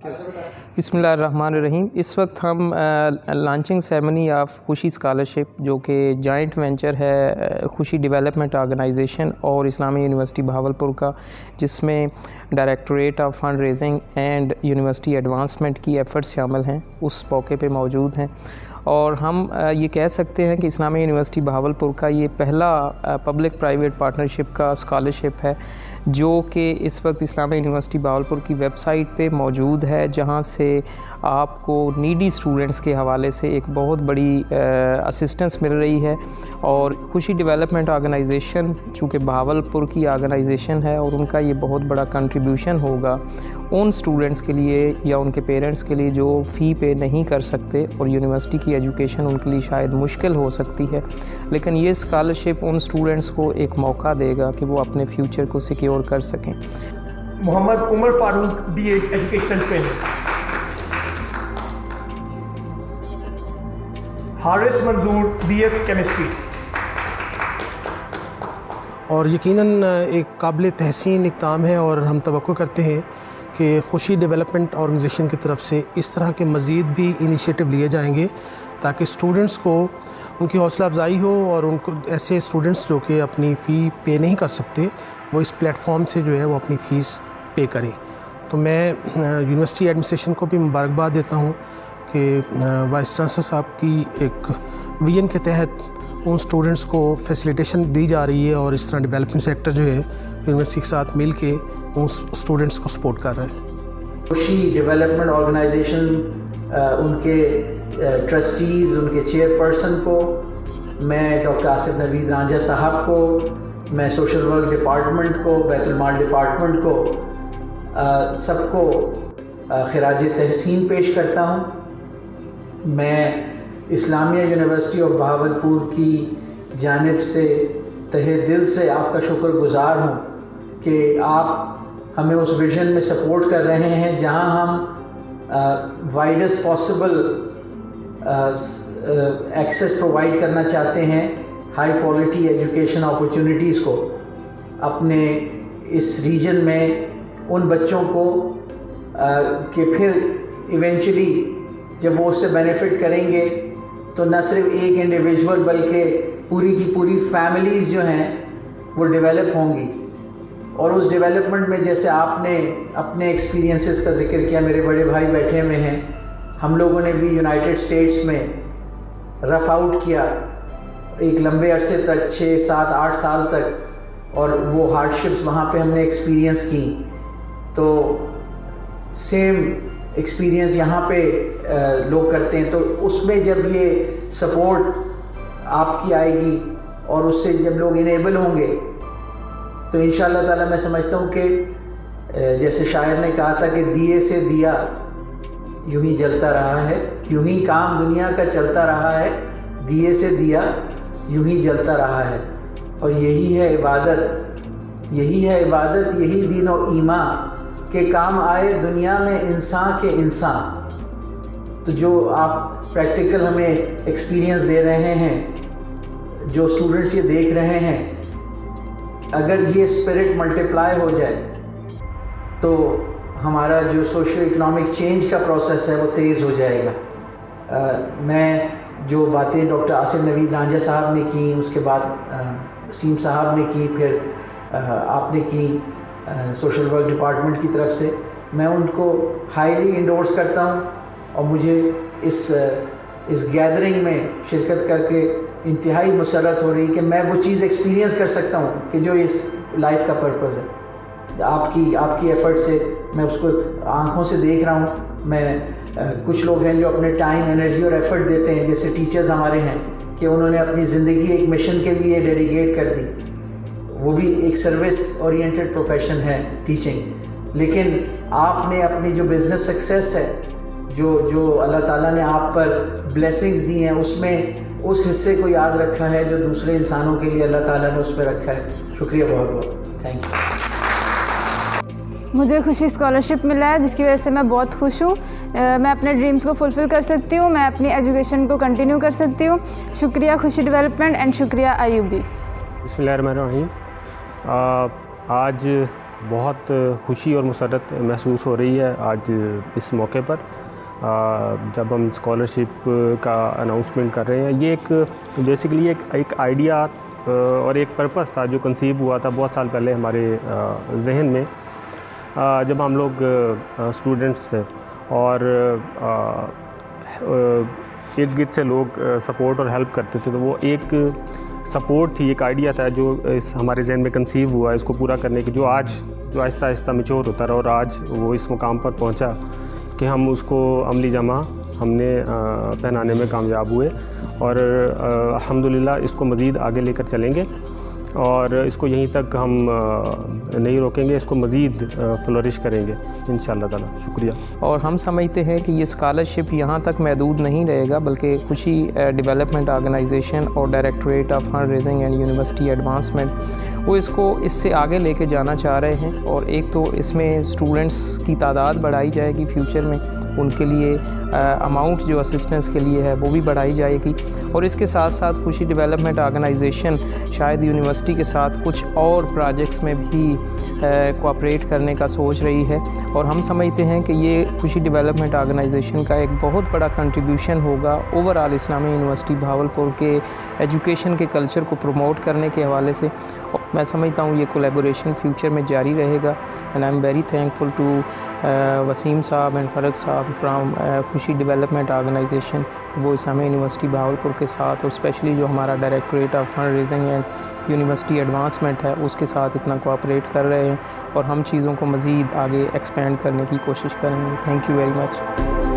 बिस्मिल्लाहिर्रहमानिर्रहीम। इस वक्त हम लॉन्चिंग सेरेमनी ऑफ खुशी स्कॉलरशिप जो कि जॉइंट वेंचर है खुशी डेवलपमेंट ऑर्गेनाइजेशन और इस्लामी यूनिवर्सिटी बहावलपुर का, जिसमें directorate of fund raising and university advancement की एफ़र्ट्स शामिल हैं, उस मौके पे मौजूद हैं। और हम ये कह सकते हैं कि इस्लामी यूनिवर्सिटी बहावलपुर का ये पहला पब्लिक प्राइवेट पार्टनरशिप का स्कॉलरशिप है जो कि इस वक्त इस्लामी यूनिवर्सिटी बहावलपुर की वेबसाइट पे मौजूद है, जहां से आपको नीडी स्टूडेंट्स के हवाले से एक बहुत बड़ी असिस्टेंस मिल रही है। और खुशी डेवलपमेंट ऑर्गेनाइजेशन चूँकि बहावलपुर की ऑर्गेनाइजेशन है और उनका ये बहुत बड़ा कंट्रीब्यूशन होगा उन स्टूडेंट्स के लिए या उनके पेरेंट्स के लिए जो फ़ी पे नहीं कर सकते और यूनिवर्सिटी की एजुकेशन उनके लिए शायद मुश्किल हो सकती है, लेकिन ये स्कॉलरशिप उन स्टूडेंट्स को एक मौका देगा कि वो अपने फ्यूचर को सिक्योर कर सकें। Mohammad Umar Farooq BA educational trainer, Haris Manzoor BS chemistry. और यकीनन एक काबिल तहसीन इक़दाम है और हम तवक्को करते हैं कि खुशी डेवलपमेंट ऑर्गेनाइजेशन की तरफ से इस तरह के मज़ीद भी इनिशिएटिव लिए जाएंगे ताकि स्टूडेंट्स को उनकी हौसला अफजाई हो और उनको ऐसे स्टूडेंट्स जो कि अपनी फ़ी पे नहीं कर सकते वो इस प्लेटफॉर्म से जो है वो अपनी फ़ीस पे करें। तो मैं यूनिवर्सिटी एडमिनिस्ट्रेशन को भी मुबारकबाद देता हूँ कि वाइस चांसलर साहब की एक विजन के तहत उन स्टूडेंट्स को फैसिलिटेशन दी जा रही है और इस तरह डेवलपमेंट सेक्टर जो है यूनिवर्सिटी के साथ मिल के उन स्टूडेंट्स को सपोर्ट कर रहा है। खुशी डेवलपमेंट ऑर्गेनाइजेशन उनके ट्रस्टीज़, उनके चेयरपर्सन को, मैं डॉक्टर आसिफ नवीद रांझा साहब को, मैं सोशल वर्क डिपार्टमेंट को, बैतुल माल डिपार्टमेंट को, सबको खिराज तहसीन पेश करता हूँ। मैं इस्लामिया यूनिवर्सिटी ऑफ बहावलपुर की जानिब से तहे दिल से आपका शुक्रगुज़ार हूँ कि आप हमें उस विज़न में सपोर्ट कर रहे हैं जहाँ हम वाइडेस्ट पॉसिबल एक्सेस प्रोवाइड करना चाहते हैं हाई क्वालिटी एजुकेशन अपॉर्चुनिटीज़ को अपने इस रीजन में उन बच्चों को कि फिर इवेंचुअली जब वो उससे बेनिफिट करेंगे तो न सिर्फ एक इंडिविजुअल बल्कि पूरी की पूरी फैमिलीज़ जो हैं वो डेवलप होंगी। और उस डेवलपमेंट में जैसे आपने अपने एक्सपीरियंसेस का जिक्र किया, मेरे बड़े भाई बैठे हुए हैं, हम लोगों ने भी यूनाइटेड स्टेट्स में रफ़ आउट किया एक लंबे अरसे तक 6, 7, 8 साल तक, और वो हार्डशिप्स वहाँ पे हमने एक्सपीरियंस की। तो सेम एक्सपीरियंस यहाँ पे लोग करते हैं, तो उसमें जब ये सपोर्ट आपकी आएगी और उससे जब लोग इनेबल होंगे तो इंशाअल्लाह ताला मैं समझता हूँ कि जैसे शायर ने कहा था कि दिए से दिया यूं ही जलता रहा है, यूं ही काम दुनिया का चलता रहा है, दिए से दिया यूं ही जलता रहा है। और यही है इबादत, यही है इबादत, यही दीन और ईमान के काम आए दुनिया में इंसान के इंसान। तो जो आप प्रैक्टिकल हमें एक्सपीरियंस दे रहे हैं, जो स्टूडेंट्स ये देख रहे हैं, अगर ये स्पिरिट मल्टीप्लाई हो जाए तो हमारा जो सोशो इकोनॉमिक चेंज का प्रोसेस है वो तेज़ हो जाएगा। मैं जो बातें डॉक्टर आसिफ नवीद रांझा साहब ने की, उसके बाद सीम साहब ने की, फिर आपने की सोशल वर्क डिपार्टमेंट की तरफ से, मैं उनको हाईली इंडोर्स करता हूँ। और मुझे इस गैदरिंग में शिरकत करके इंतहाई मुसरत हो रही कि मैं वो चीज़ एक्सपीरियंस कर सकता हूँ कि जो इस लाइफ का पर्पज़ है। आपकी एफ़र्ट से मैं उसको आँखों से देख रहा हूँ। मैं कुछ लोग हैं जो अपने टाइम, एनर्जी और एफ़र्ट देते हैं, जैसे टीचर्स हमारे हैं कि उन्होंने अपनी ज़िंदगी एक मिशन के लिए डेडिकेट कर दी। वो भी एक सर्विस ओरिएंटेड प्रोफेशन है टीचिंग, लेकिन आपने अपनी जो बिज़नेस सक्सेस है, जो अल्लाह ताला ने आप पर ब्लेसिंग्स दी हैं, उसमें उस हिस्से को याद रखा है जो दूसरे इंसानों के लिए अल्लाह ताला ने उस पर रखा है। शुक्रिया बहुत बहुत, थैंक यू। मुझे खुशी स्कॉलरशिप मिला है जिसकी वजह से मैं बहुत खुश हूँ। मैं अपने ड्रीम्स को फुलफ़िल कर सकती हूँ, मैं अपनी एजुकेशन को कंटिन्यू कर सकती हूँ। शुक्रिया खुशी डेवलपमेंट एंड शुक्रिया IUB। बिस्मिल्लाहिर्रहमानिर्रहीम। आज بہت خوشی اور مسرت محسوس ہو رہی ہے آج اس موقع پر جب ہم اسکالرشپ کا اناؤنسمنٹ کر رہے ہیں. یہ ایک بیسیکلی ایک آئیڈیا اور ایک پرپس تھا جو کنسیو ہوا تھا بہت سال پہلے ہمارے ذہن میں, جب ہم لوگ اسٹوڈنٹس اور ارد گرد سے لوگ سپورٹ اور ہیلپ کرتے تھے, تو وہ ایک سپورٹ تھی, ایک آئیڈیا تھا جو ہمارے ذہن میں کنسیو ہوا اس کو پورا کرنے کی, جو آہستہ آہستہ میچور ہوتا رہا اور آج وہ اس مقام پر پہنچا کہ ہم اس کو عملی جامہ ہم نے پہنانے میں کامیاب ہوئے. اور الحمدللہ اس کو مزید آگے لے کر چلیں گے اور اس کو یہیں تک ہم نہیں روکیں گے, اس کو مزید فلورش کریں گے انشاءاللہ تعالی. شکریہ. اور ہم سمجھتے ہیں کہ یہ اسکالرشپ یہاں تک محدود نہیں رہے گا, بلکہ خوشی ڈیولپمنٹ آرگنائزیشن اور directorate of fund raising and university advancement وہ اس کو اس سے آگے لے کے جانا چاہ رہے ہیں. اور ایک تو اس میں اسٹوڈنٹس کی تعداد بڑھائی جائے گی فیوچر میں, ان کے لیے اماؤنٹ جو اسسٹنس کے لیے ہے وہ بھی بڑھائی جائے گی, اور اس کے ساتھ ساتھ خوشی ڈیولپمنٹ آرگنائزیشن شاید یونیورسٹی کے ساتھ کچھ اور پروجیکٹس میں بھی کوآپریٹ کرنے کا سوچ رہی ہے. اور ہم سمجھتے ہیں کہ یہ خوشی ڈیولپمنٹ آرگنائزیشن کا ایک بہت بڑا کنٹریبیوشن ہوگا اوور آل اسلامی یونیورسٹی بھاولپور کے ایجوکیشن کے کلچر کو پروموٹ کرنے کے حوالے سے. میں سمجھتا ہوں یہ کولیبوریشن فیوچر میں جاری رہے گا, and I am very thankful to Wasim صاحب اینڈ فرق صاحب فرام خوشی ڈیولپمنٹ آرگنائزیشن. وہ اسلامی یونیورسٹی بھاولپور کے ساتھ اور اسپیشلی جو ہمارا directorate of fund raising and university advancement ہے اس کے ساتھ اتنا کوآپریٹ کر رہے ہیں, اور ہم چیزوں کو مزید آگے ایکسپینڈ کرنے کی کوشش کریں گے. Thank you very much.